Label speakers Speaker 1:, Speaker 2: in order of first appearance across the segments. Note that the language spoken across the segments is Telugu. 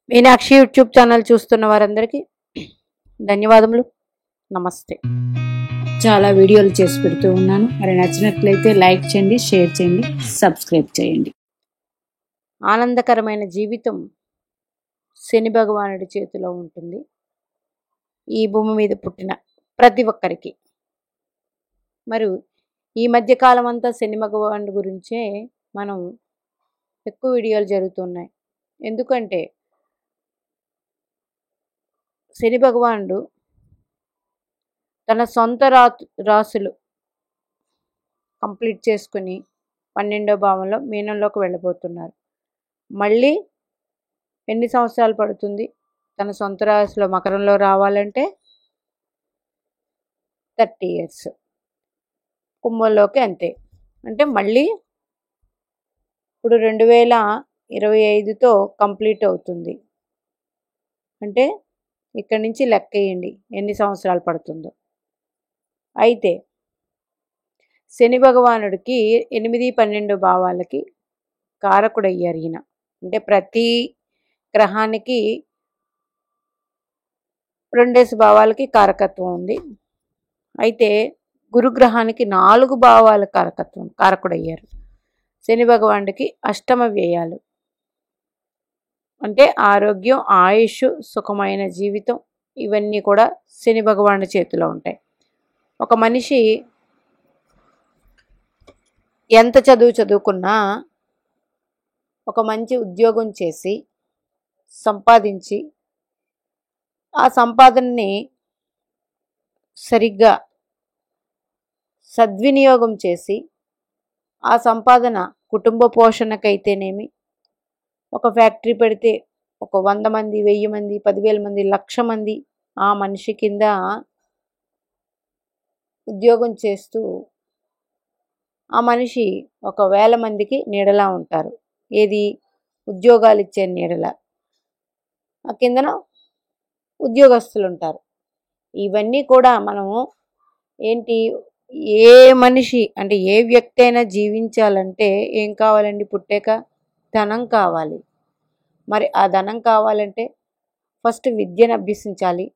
Speaker 1: మీనాక్షి యూట్యూబ్ ఛానల్ చూస్తున్న వారందరికీ ధన్యవాదములు. నమస్తే.
Speaker 2: చాలా వీడియోలు చేసి పెడుతూ ఉన్నాను. మరి నచ్చినట్లయితే లైక్ చేయండి, షేర్ చేయండి, సబ్స్క్రైబ్ చేయండి.
Speaker 1: ఆనందకరమైన జీవితం శని భగవానుడి చేతిలో ఉంటుంది. ఈ భూమి మీద పుట్టిన ప్రతి ఒక్కరికి. మరి ఈ మధ్యకాలం అంతా శని భగవానుడి గురించే మనం ఎక్కువ వీడియోలు జరుగుతున్నాయి. ఎందుకంటే శని భగవానుడు తన సొంత రాసులు కంప్లీట్ చేసుకుని 12వ భావంలో మీనంలోకి వెళ్ళబోతున్నారు. మళ్ళీ ఎన్ని సంవత్సరాలు పడుతుంది తన సొంత రాశిలో మకరంలో రావాలంటే? 30 years. కుంభంలోకి అంతే. అంటే మళ్ళీ ఇప్పుడు 2025తో కంప్లీట్ అవుతుంది. అంటే ఇక్కడి నుంచి లెక్కేయండి ఎన్ని సంవత్సరాలు పడుతుందో. అయితే శని భగవానుడికి 8, 12 భావాలకి కారకుడయ్యారు ఈయన. అంటే ప్రతి గ్రహానికి 2 భావాలకి కారకత్వం ఉంది. అయితే గురుగ్రహానికి 4 భావాల కారకుడయ్యారు. శని భగవానుడికి అష్టమ వ్యయాలు అంటే ఆరోగ్యం, ఆయుష్, సుఖమైన జీవితం ఇవన్నీ కూడా శని భగవానుడి చేతిలో ఉంటాయి. ఒక మనిషి ఎంత చదువుకున్నా ఒక మంచి ఉద్యోగం చేసి సంపాదించి ఆ సంపాదనని సరిగ్గా సద్వినియోగం చేసి ఆ సంపాదన కుటుంబ పోషణకైతేనేమి, ఒక ఫ్యాక్టరీ పెడితే ఒక 100 మంది, 1000 మంది, 10,000 మంది, 1,00,000 మంది ఆ మనిషి కింద ఉద్యోగం చేస్తూ ఆ మనిషి 1,000 మందికి నీడలా ఉంటారు. ఏది? ఉద్యోగాలు ఇచ్చే నీడలా. ఆ కిందన ఉద్యోగస్తులు ఉంటారు. ఇవన్నీ కూడా మనము ఏంటి, ఏ మనిషి అంటే ఏ వ్యక్తి అయినా జీవించాలంటే ఏం కావాలండి? పుట్టాక ధనం కావాలి. మరి ఆ ధనం కావాలంటే ఫస్ట్ విద్యను అభ్యసించాలి.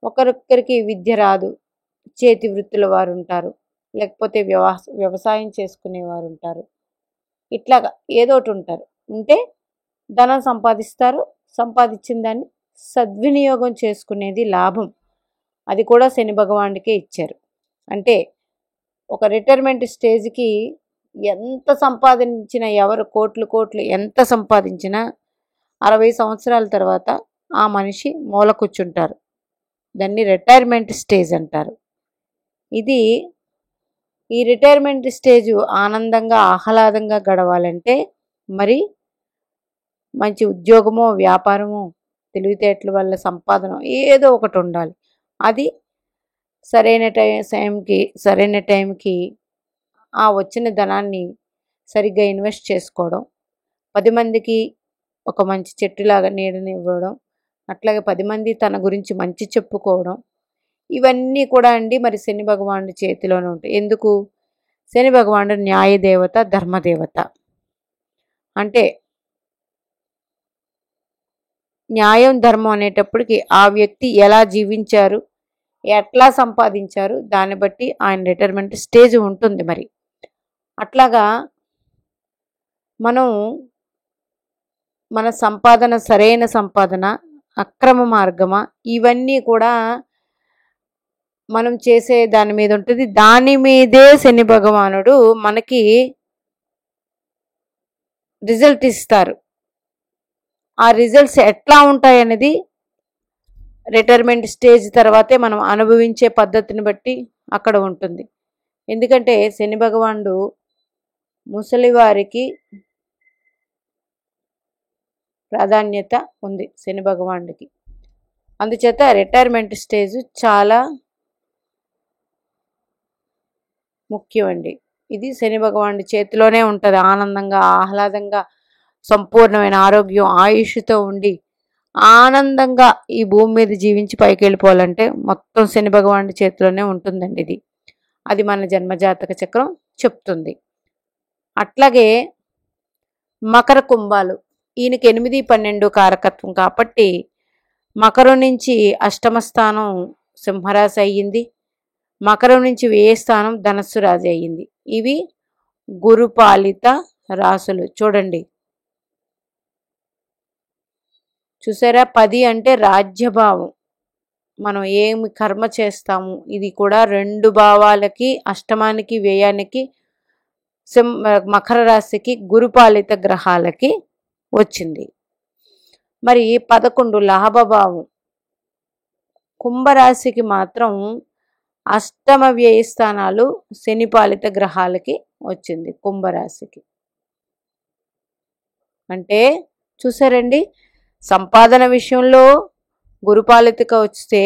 Speaker 1: ఒకరొక్కరికి విద్య రాదు, చేతి వృత్తుల వారు ఉంటారు, లేకపోతే వ్యవసాయం చేసుకునేవారు ఉంటారు. ఇట్లాగా ఏదోటి ఉంటారు. ఉంటే ధనం సంపాదిస్తారు. సంపాదించిన దాన్ని సద్వినియోగం చేసుకునేది లాభం. అది కూడా శని భగవానుడికే ఇచ్చారు. అంటే ఒక రిటైర్మెంట్ స్టేజ్కి ఎంత సంపాదించినా, ఎవరు కోట్లు ఎంత సంపాదించినా 60 సంవత్సరాల తర్వాత ఆ మనిషి మూల కూర్చుంటారు. దాన్ని రిటైర్మెంట్ స్టేజ్ అంటారు. ఈ రిటైర్మెంట్ స్టేజ్ ఆనందంగా ఆహ్లాదంగా గడవాలంటే మరి మంచి ఉద్యోగమో, వ్యాపారమో, తెలివితేటల వల్ల సంపాదన ఏదో ఒకటి ఉండాలి. అది సరైన టైంకి ఆ వచ్చిన ధనాన్ని సరిగ్గా ఇన్వెస్ట్ చేసుకోవడం, 10 మందికి ఒక మంచి చెట్టులాగా నీడనివ్వడం, అట్లాగే 10 మంది తన గురించి మంచి చెప్పుకోవడం, ఇవన్నీ కూడా అండి మరి శని భగవానుడి చేతిలోనే ఉంటాయి. ఎందుకు? శని భగవానుడు న్యాయదేవత, ధర్మదేవత. అంటే న్యాయం, ధర్మం అనేటప్పటికి ఆ వ్యక్తి ఎలా జీవించారు, ఎట్లా సంపాదించారు, దాన్ని బట్టి ఆయన రిటైర్మెంట్ స్టేజ్ ఉంటుంది. మరి అట్లాగా మనం మన సంపాదన సరైన సంపాదన, అక్రమ మార్గమా, ఇవన్నీ కూడా మనం చేసే దాని మీద ఉంటుంది. దాని మీదే శని భగవానుడు మనకి రిజల్ట్ ఇస్తారు. ఆ రిజల్ట్స్ ఎట్లా ఉంటాయనేది రిటైర్మెంట్ స్టేజ్ తర్వాతే మనం అనుభవించే పద్ధతిని బట్టి అక్కడ ఉంటుంది. ఎందుకంటే శని భగవానుడు ముసలివారికి ప్రాధాన్యత ఉంది శని భగవానుడికి. అందుచేత రిటైర్మెంట్ స్టేజ్ చాలా ముఖ్యం అండి. ఇది శని భగవానుడి చేతిలోనే ఉంటుంది. ఆనందంగా, ఆహ్లాదంగా, సంపూర్ణమైన ఆరోగ్యం, ఆయుష్తో ఉండి ఆనందంగా ఈ భూమి మీద జీవించి పైకి వెళ్ళిపోవాలంటే మొత్తం శని భగవానుడి చేతిలోనే ఉంటుందండి. అది మన జన్మజాతక చక్రం చెప్తుంది. అట్లాగే మకర కుంభాలు ఈయనకి 8, 12 కారకత్వం కాబట్టి మకరం నుంచి అష్టమ స్థానం సింహరాశి అయ్యింది, మకరం నుంచి వ్యయ స్థానం ధనస్సు రాశి అయ్యింది. ఇవి గురుపాలిత రాశులు. చూడండి, చూసారా, 10 అంటే రాజ్యభావం. మనం ఏమి కర్మ చేస్తాము ఇది కూడా 2 భావాలకి, అష్టమానికి వ్యయానికి, మకర రాశికి, గురుపాలిత గ్రహాలకి వచ్చింది. మరి 11 లాభభావం. కుంభరాశికి మాత్రం అష్టమ వ్యయ స్థానాలు శనిపాలిత గ్రహాలకి వచ్చింది. కుంభరాశికి అంటే చూసారండి, సంపాదన విషయంలో గురుపాలితగా వస్తే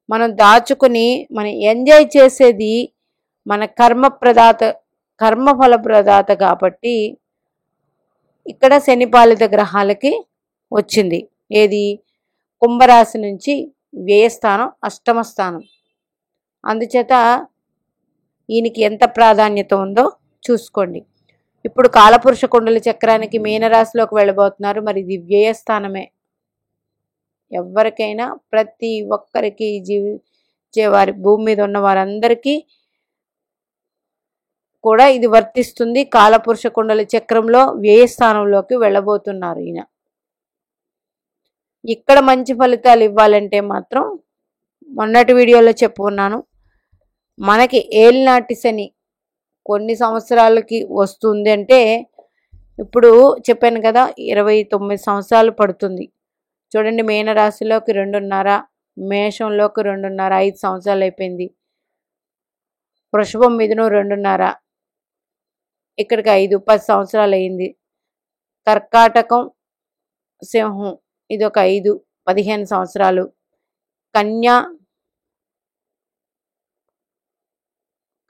Speaker 1: మనం దాచుకుని మనం ఎంజాయ్ చేసేది మన కర్మఫల ప్రదాత కాబట్టి ఇక్కడ శనిపాలిత గ్రహాలకి వచ్చింది. ఏది? కుంభరాశి నుంచి వ్యయస్థానం అష్టమ స్థానం. అందుచేత ఈయనకి ఎంత ప్రాధాన్యత ఉందో చూసుకోండి. ఇప్పుడు కాలపురుష కుండలి చక్రానికి మీనరాశిలోకి వెళ్ళబోతున్నారు. మరి ఇది వ్యయస్థానమే. ఎవరికైనా, ప్రతి ఒక్కరికి, జీవించే వారి, భూమి మీద ఉన్న వారందరికీ కూడా ఇది వర్తిస్తుంది. కాలపురుష కుండలి చక్రంలో వ్యయస్థానంలోకి వెళ్ళబోతున్నారు ఈయన. ఇక్కడ మంచి ఫలితాలు ఇవ్వాలంటే మాత్రం మొన్నటి వీడియోలో చెప్పుకున్నాను, మనకి ఏలినాటి శని కొన్ని సంవత్సరాలకి వస్తుంది అంటే, ఇప్పుడు చెప్పాను కదా 29 సంవత్సరాలు పడుతుంది. చూడండి, మీనరాశిలోకి 2.5, మేషంలోకి 2.5, 5 సంవత్సరాలు అయిపోయింది. వృషభం మిథునం 2.5, ఇక్కడికి 5, 10 సంవత్సరాలు అయింది. కర్కాటకం సింహం ఇది ఒక 5, 15 సంవత్సరాలు.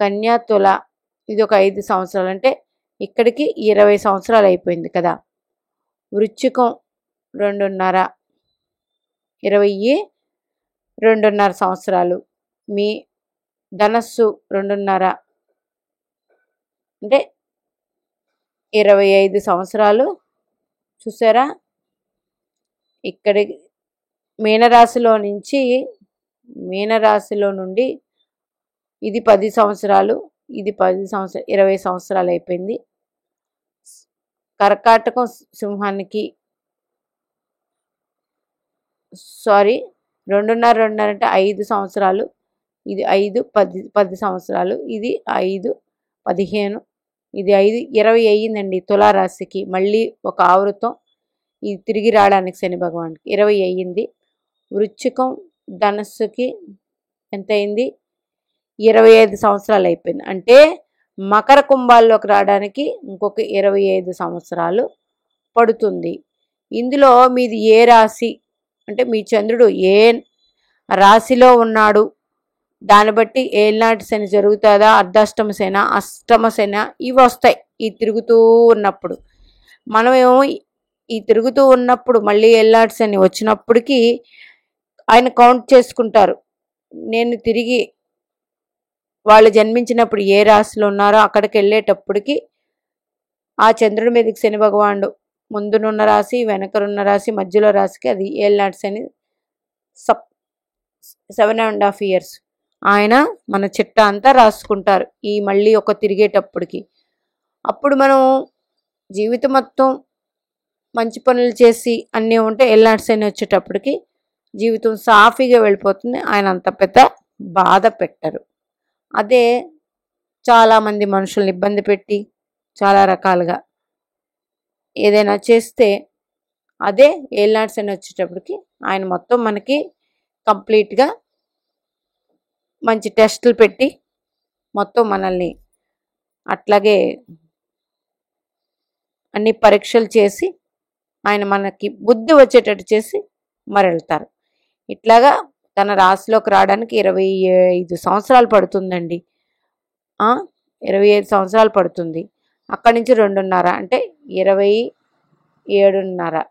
Speaker 1: కన్యా తుల ఇది ఒక 5 సంవత్సరాలు, అంటే ఇక్కడికి 20 సంవత్సరాలు అయిపోయింది కదా. వృశ్చికం 2.5, 2.5 సంవత్సరాలు. మీ ధనస్సు 2.5 అంటే 25 సంవత్సరాలు. చూసారా, ఇక్కడి మీనరాశిలో నుండి ఇది 10 సంవత్సరాలు, ఇది 10 సంవత్సరాలు, 20 సంవత్సరాలు అయిపోయింది. కర్కాటకం సింహానికి 2.5 అంటే 5 సంవత్సరాలు, ఇది 5, 10 సంవత్సరాలు, ఇది 5, 15, ఇది 5, 20 అయ్యిందండి. తులారాశికి మళ్ళీ ఒక ఆవృతం ఇది తిరిగి రావడానికి శని భగవానికి 20 అయ్యింది. వృశ్చికం ధనస్సుకి ఎంత అయింది? 25 సంవత్సరాలు అయిపోయింది. అంటే మకర కుంభాల్లోకి రావడానికి ఇంకొక 25 సంవత్సరాలు పడుతుంది. ఇందులో మీది ఏ రాశి అంటే మీ చంద్రుడు ఏ రాశిలో ఉన్నాడు దాన్ని బట్టి ఏలినాటి శని జరుగుతుందా, అర్ధాష్టమ శన, అష్టమ శన, ఇవి వస్తాయి ఈ తిరుగుతూ ఉన్నప్పుడు. మనమేమో ఈ తిరుగుతూ ఉన్నప్పుడు మళ్ళీ ఏలినాటి శని వచ్చినప్పటికీ ఆయన కౌంట్ చేసుకుంటారు. నేను తిరిగి వాళ్ళు జన్మించినప్పుడు ఏ రాశిలో ఉన్నారో అక్కడికి వెళ్ళేటప్పటికి ఆ చంద్రుడి మీదకి శని భగవానుడు ముందునున్న రాశి, వెనకనున్న రాశి, మధ్యలో రాశికి అది ఏలినాటి శని 7.5 years ఆయన మన చిట్టా అంతా రాసుకుంటారు ఈ మళ్ళీ ఒక తిరిగేటప్పటికి. అప్పుడు మనం జీవితం మొత్తం మంచి పనులు చేసి అన్నీ ఉంటే ఏలినాటి శని వచ్చేటప్పటికి జీవితం సాఫీగా వెళ్ళిపోతుంది. ఆయన అంత పెద్ద బాధ పెట్టరు. అదే చాలామంది మనుషుల్ని ఇబ్బంది పెట్టి చాలా రకాలుగా ఏదైనా చేస్తే అదే ఏలినాటి శని వచ్చేటప్పటికి ఆయన మొత్తం మనకి కంప్లీట్గా మంచి టెస్టులు పెట్టి మొత్తం మనల్ని అట్లాగే అన్ని పరీక్షలు చేసి ఆయన మనకి బుద్ధి వచ్చేటట్టు చేసి మరెళ్తారు. ఇట్లాగా తన రాశిలోకి రావడానికి 25 సంవత్సరాలు పడుతుందండి. 25 సంవత్సరాలు పడుతుంది. అక్కడి నుంచి 2.5 అంటే 27.5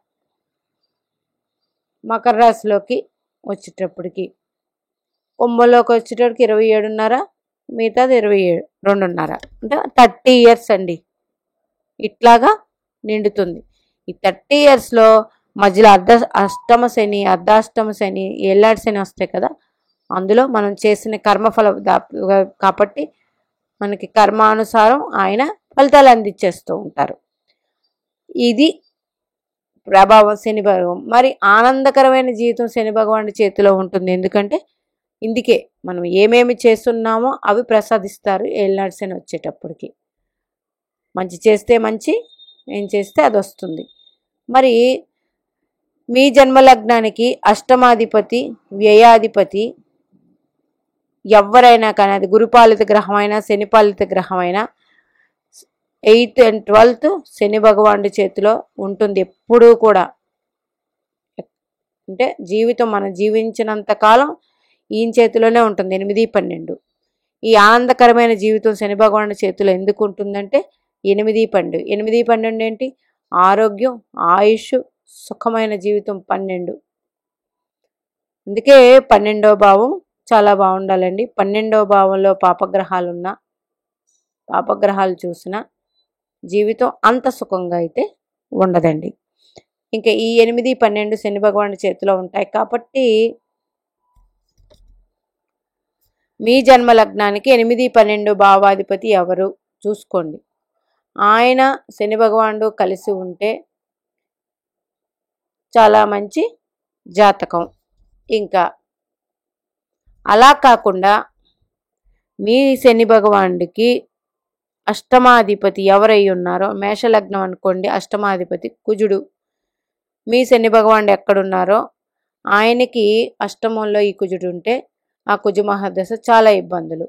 Speaker 1: మకర రాశిలోకి వచ్చేటప్పటికి, కుంభంలోకి వచ్చేటప్పటికి 27.5, మిగతాది 2.5 అంటే 30 years అండి. ఇట్లాగా నిండుతుంది. ఈ 30 ఇయర్స్లో మధ్యలో అష్టమ శని, అర్ధాష్టమ శని, ఏళ్ళాడి శని వస్తాయి కదా, అందులో మనం చేసిన కర్మఫల కాబట్టి మనకి కర్మానుసారం ఆయన ఫలితాలు అందించేస్తూ ఉంటారు. ఇది ప్రభావం శని భగవాన్. మరి ఆనందకరమైన జీవితం శని భగవానుడి చేతిలో ఉంటుంది. ఎందుకంటే ఇందుకే మనం ఏమేమి చేస్తున్నామో అవి ప్రసాదిస్తారు ఏళ్ళనాడు శని వచ్చేటప్పటికి. మంచి చేస్తే మంచి, ఏం చేస్తే అది వస్తుంది. మరి మీ జన్మలగ్నానికి అష్టమాధిపతి, వ్యయాధిపతి ఎవరైనా కానీ, అది గురుపాలిత గ్రహమైనా శనిపాలిత గ్రహమైనా 8th and 12th శని భగవానుడి చేతిలో ఉంటుంది ఎప్పుడూ కూడా. అంటే జీవితం మనం జీవించినంత కాలం ఈయన చేతిలోనే ఉంటుంది 8, 12. ఈ ఆనందకరమైన జీవితం శని భగవానుడి చేతిలో ఎందుకు ఉంటుందంటే 8, 12. 8, 12 ఏంటి? ఆరోగ్యం, ఆయుష్, సుఖమైన జీవితం 12. అందుకే 12వ భావం చాలా బాగుండాలండి. 12వ భావంలో పాపగ్రహాలున్నా, పాపగ్రహాలు చూసినా జీవితం అంత సుఖంగా అయితే ఉండదండి. ఇంకా ఈ 8, 12 శని భగవానుడి చేతిలో ఉంటాయి కాబట్టి మీ జన్మ లగ్నానికి 8, 12 భావాధిపతి ఎవరు చూసుకోండి. ఆయన శని భగవానుడు కలిసి ఉంటే చాలా మంచి జాతకం. ఇంకా అలా కాకుండా మీ శని భగవానుడికి అష్టమాధిపతి ఎవరై ఉన్నారో, మేషలగ్నం అనుకోండి, అష్టమాధిపతి కుజుడు. మీ శని భగవానుడు ఎక్కడున్నారో ఆయనకి అష్టమంలో ఈ కుజుడు ఉంటే ఆ కుజు మహాదశ చాలా ఇబ్బందులు.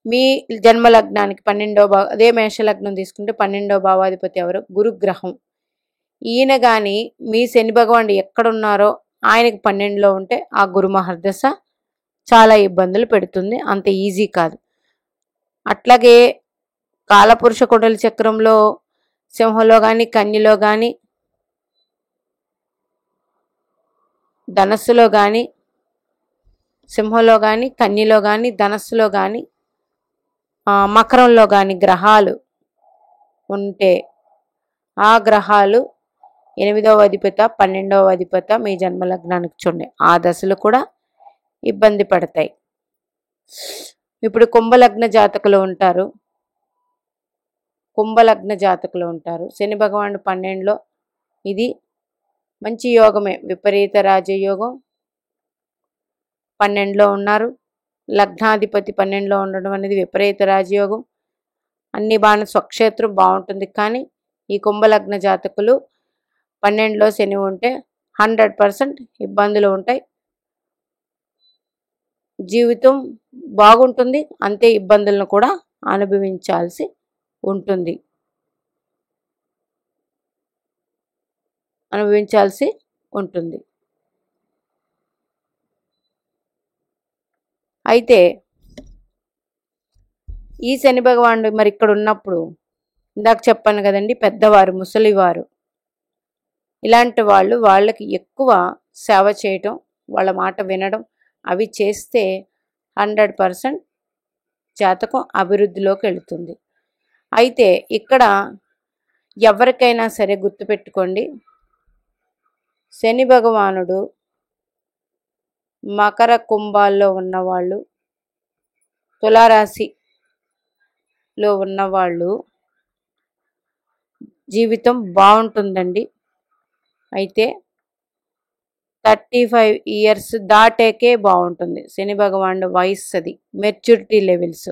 Speaker 1: మీ జన్మలగ్నానికి 12వ అదే మేషలగ్నం తీసుకుంటే 12వ భావాధిపతి ఎవరు? గురుగ్రహం. ఈయన కానీ మీ శని భగవానుడు ఎక్కడున్నారో ఆయనకి 12లో ఉంటే ఆ గురు మహర్దశ చాలా ఇబ్బందులు పెడుతుంది. అంత ఈజీ కాదు. అట్లాగే కాలపురుష కుండలి చక్రంలో సింహంలో కానీ, కన్యలో కానీ, ధనస్సులో కానీ, సింహంలో కానీ, కన్యలో కానీ, ధనస్సులో కానీ, మకరంలో కానీ గ్రహాలు ఉంటే ఆ గ్రహాలు 8వ అధిపత, 12వ అధిపత మీ జన్మలగ్నానికి చూడండి. ఆ దశలు కూడా ఇబ్బంది పడతాయి. ఇప్పుడు కుంభలగ్న జాతకులు ఉంటారు. కుంభలగ్న జాతకులు ఉంటారు. శని భగవానుడు 12లో, ఇది మంచి యోగమే, విపరీత రాజయోగం. 12లో ఉన్నారు. లగ్నాధిపతి 12లో ఉండడం అనేది విపరీత రాజయోగం. అన్ని బాగా స్వక్షేత్రం బాగుంటుంది. కానీ ఈ కుంభలగ్న జాతకులు 12లో శని ఉంటే 100% ఇబ్బందులు ఉంటాయి. జీవితం బాగుంటుంది, అంతే ఇబ్బందులను కూడా అనుభవించాల్సి ఉంటుంది. అయితే ఈ శని భగవానుడు మరి ఇక్కడ ఉన్నప్పుడు ఇందాక చెప్పాను కదండి, పెద్దవారు, ముసలివారు, ఇలాంటి వాళ్ళకి ఎక్కువ సేవ చేయటం, వాళ్ళ మాట వినడం అవి చేస్తే 100% జాతకం అభివృద్ధిలోకి వెళుతుంది. అయితే ఇక్కడ ఎవరికైనా సరే గుర్తుపెట్టుకోండి, శని భగవానుడు మకర కుంభాల్లో ఉన్నవాళ్ళు, తులారాశిలో ఉన్నవాళ్ళు జీవితం బాగుంటుందండి. అయితే 35 ఇయర్స్ దాటాకే బాగుంటుంది. శని భగవానుడు వయస్సు, అది మెచ్యూరిటీ లెవెల్స్.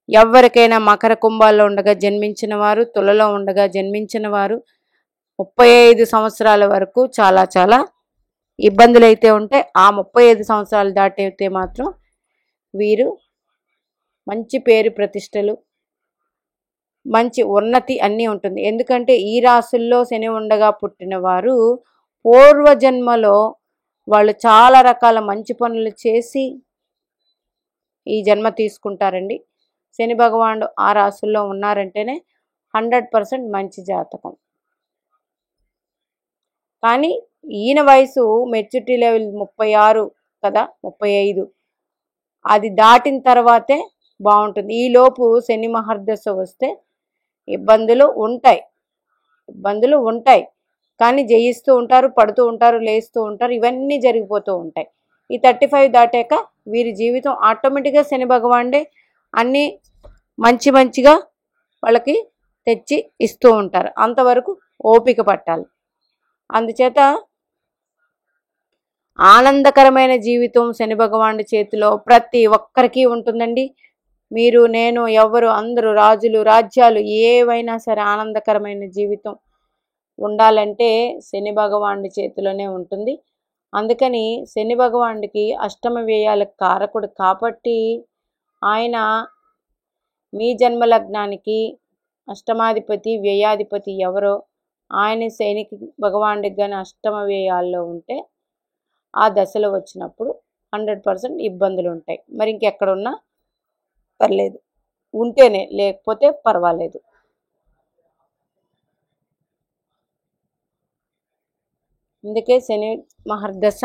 Speaker 1: ఎవరికైనా మకర కుంభాల్లో ఉండగా జన్మించిన వారు, తులలో ఉండగా జన్మించిన వారు 35 సంవత్సరాల వరకు చాలా చాలా ఇబ్బందులు అయితే ఉంటాయి. ఆ 35 సంవత్సరాలు దాటితే మాత్రం వీరు మంచి పేరు ప్రతిష్టలు, మంచి ఉన్నతి అన్నీ ఉంటుంది. ఎందుకంటే ఈ రాశుల్లో శని ఉండగా పుట్టిన వారు పూర్వజన్మలో వాళ్ళు చాలా రకాల మంచి పనులు చేసి ఈ జన్మ తీసుకుంటారండి. శని భగవానుడు ఆ రాశుల్లో ఉన్నారంటేనే 100% మంచి జాతకం. కానీ ఈయన వయసు మెచ్యూరిటీ లెవెల్ 36 కదా, 35 అది దాటిన తర్వాతే బాగుంటుంది. ఈలోపు శని మహర్దశ వస్తే ఇబ్బందులు ఉంటాయి కానీ జయిస్తూ ఉంటారు, పడుతూ ఉంటారు, లేస్తూ ఉంటారు, ఇవన్నీ జరిగిపోతూ ఉంటాయి. ఈ 35 దాటాక వీరి జీవితం ఆటోమేటిక్గా శని భగవానుడే అన్నీ మంచిగా వాళ్ళకి తెచ్చి ఇస్తూ ఉంటారు. అంతవరకు ఓపిక పట్టాలి. అందుచేత ఆనందకరమైన జీవితం శని భగవానుడి చేతిలో ప్రతి ఒక్కరికి ఉంటుందండి. మీరు, నేను, ఎవరు, అందరూ, రాజులు, రాజ్యాలు ఏవైనా సరే ఆనందకరమైన జీవితం ఉండాలంటే శని భగవానుడి చేతిలోనే ఉంటుంది. అందుకని శని భగవానుడికి అష్టమ వ్యయాలకు కారకుడు కాబట్టి ఆయన మీ జన్మలగ్నానికి అష్టమాధిపతి, వ్యయాధిపతి ఎవరో ఆయన శని భగవానుడికి కానీ అష్టమ వ్యయాల్లో ఉంటే ఆ దశలో వచ్చినప్పుడు 100% ఇబ్బందులు ఉంటాయి. మరి ఇంకెక్కడున్నా పర్లేదు, ఉంటేనే, లేకపోతే పర్వాలేదు. అందుకే శని మహర్దశ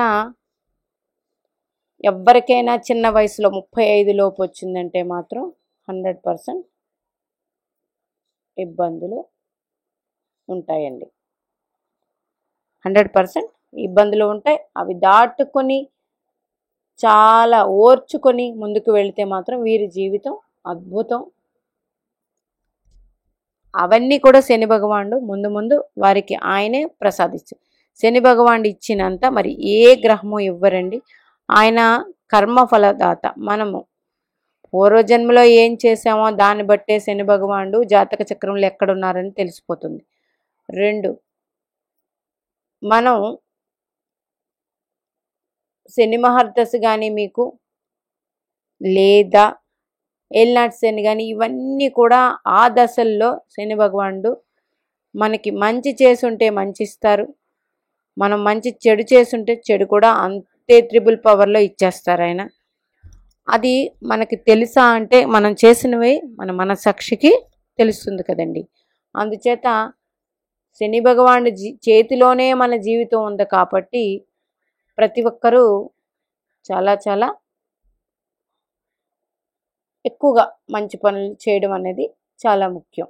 Speaker 1: ఎవరికైనా చిన్న వయసులో 35 లోపు వచ్చిందంటే మాత్రం 100% ఇబ్బందులు ఉంటాయండి. 100% ఇబ్బందులు ఉంటాయి. అవి దాటుకొని చాలా ఓర్చుకొని ముందుకు వెళితే మాత్రం వీరి జీవితం అద్భుతం. అవన్నీ కూడా శని భగవానుడు ముందు వారికి ఆయనే ప్రసాదించారు. శని భగవానుడు ఇచ్చినంత మరి ఏ గ్రహము ఇవ్వరండి. ఆయన కర్మఫలదాత. మనము పూర్వజన్మలో ఏం చేసామో దాన్ని బట్టే శని భగవానుడు జాతక చక్రంలో ఎక్కడున్నారని తెలిసిపోతుంది. 2, మనం శని మహర్దశ కానీ మీకు లేదా ఏలినాటి శని కానీ ఇవన్నీ కూడా ఆ దశల్లో శని భగవానుడు మనకి మంచి చేసుంటే మంచి ఇస్తారు, మనం మంచి చెడు చేసుంటే చెడు కూడా అంతే త్రిబుల్ పవర్లో ఇచ్చేస్తారు ఆయన. అది మనకి తెలుసా అంటే మనం చేసినవి మన మనసాక్షికి తెలుస్తుంది కదండి. అందుచేత శని భగవానుడి చేతిలోనే మన జీవితం ఉంది కాబట్టి ప్రతి ఒక్కరూ చాలా ఎక్కువగా మంచి పనులు చేయడం అనేది చాలా ముఖ్యం.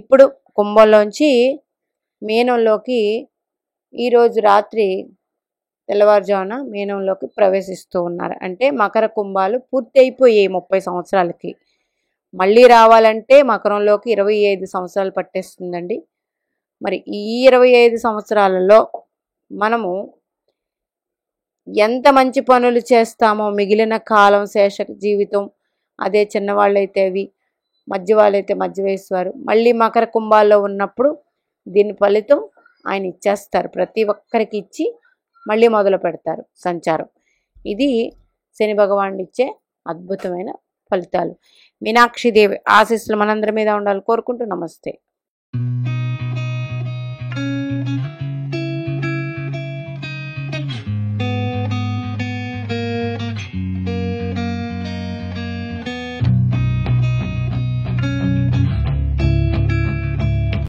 Speaker 1: ఇప్పుడు కుంభంలోంచి మీనంలోకి ఈరోజు రాత్రి తెల్లవారుజామున మీనంలోకి ప్రవేశిస్తూ ఉన్నారు. అంటే మకర కుంభాలు పూర్తి అయిపోయాయి 30 సంవత్సరాలకి. మళ్ళీ రావాలంటే మకరంలోకి 25 సంవత్సరాలు పట్టేస్తుందండి. మరి ఈ 25 సంవత్సరాలలో మనము ఎంత మంచి పనులు చేస్తామో మిగిలిన కాలం శేష జీవితం, అదే చిన్నవాళ్ళైతే అవి, మధ్య వాళ్ళైతే మధ్య వయసు వారు, మళ్ళీ మకర కుంభాల్లో ఉన్నప్పుడు దీని ఫలితం ఆయన ఇచ్చేస్తారు. ప్రతి ఒక్కరికి ఇచ్చి మళ్ళీ మొదలు పెడతారు సంచారం. ఇది శని భగవానుడు ఇచ్చే అద్భుతమైన ఫలితాలు. మీనాక్షిదేవి ఆశీస్సులు మనందరి మీద ఉండాలి కోరుకుంటూ నమస్తే.